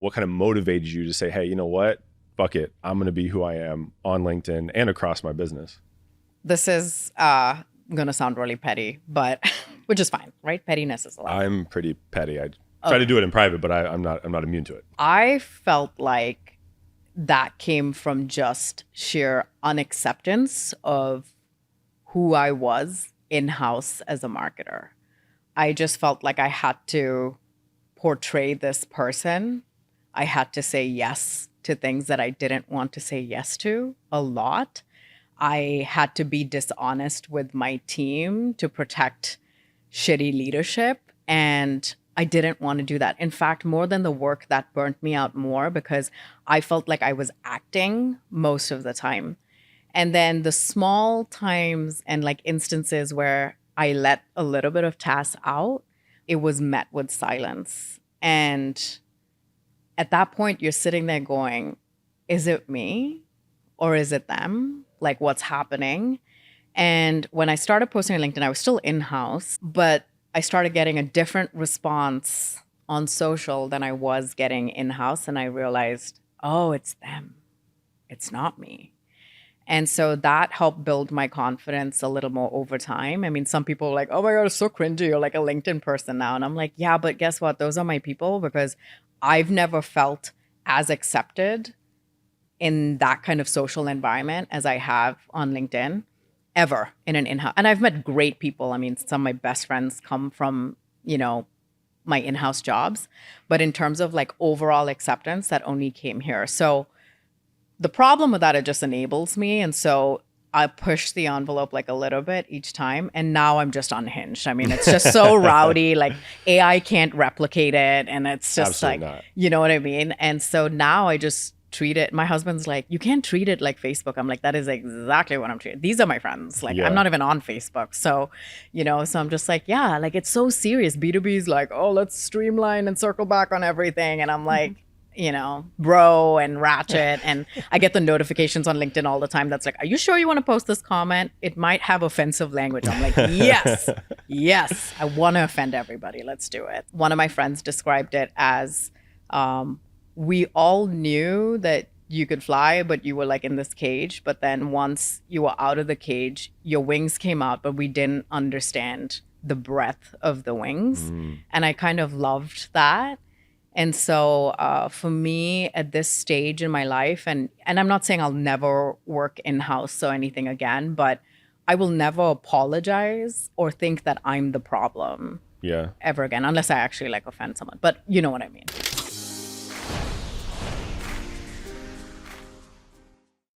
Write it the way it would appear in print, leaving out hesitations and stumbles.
what kind of motivated you to say, hey, you know what? Fuck it. I'm going to be who I am on LinkedIn and across my business. This is going to sound really petty, but which is fine, right? Pettiness is allowed. I'm pretty petty. I try to do it in private, but I'm not immune to it. I felt like that came from just sheer unacceptance of who I was in-house as a marketer. I just felt like I had to portray this person. I had to say yes to things that I didn't want to say yes to a lot. I had to be dishonest with my team to protect shitty leadership. And I didn't want to do that. In fact, more than the work, that burnt me out more because I felt like I was acting most of the time. And then the small times and like instances where I let a little bit of tasks out, it was met with silence. And at that point, you're sitting there going, is it me or is it them? Like, what's happening? And when I started posting on LinkedIn, I was still in-house, but I started getting a different response on social than I was getting in-house. And I realized, oh, it's them. It's not me. And so that helped build my confidence a little more over time. I mean, some people are like, oh my God, it's so cringy. You're like a LinkedIn person now. And I'm like, yeah, but guess what? Those are my people because I've never felt as accepted in that kind of social environment as I have on LinkedIn ever in an in-house. And I've met great people. I mean, some of my best friends come from, my in-house jobs. But in terms of like overall acceptance, that only came here. So the problem with that, it just enables me. And so I push the envelope like a little bit each time. And now I'm just unhinged. I mean, it's just so rowdy, like AI can't replicate it. And it's just Absolutely like, not. you know what I mean? And so now I just treat it. My husband's like, you can't treat it like Facebook. I'm like, that is exactly what I'm treating. These are my friends. Like, Yeah. I'm not even on Facebook. So, so I'm just like, yeah, like it's so serious. B2B is like, oh, let's streamline and circle back on everything. And I'm like, bro and ratchet. And I get the notifications on LinkedIn all the time that's like, are you sure you want to post this comment? It might have offensive language. I'm like, yes, I want to offend everybody. Let's do it. One of my friends described it as we all knew that you could fly, but you were like in this cage. But then once you were out of the cage, your wings came out, but we didn't understand the breadth of the wings. And I kind of loved that. And so for me at this stage in my life, and I'm not saying I'll never work in-house or anything again, but I will never apologize or think that I'm the problem Yeah. ever again, unless I actually like offend someone. But you know what I mean.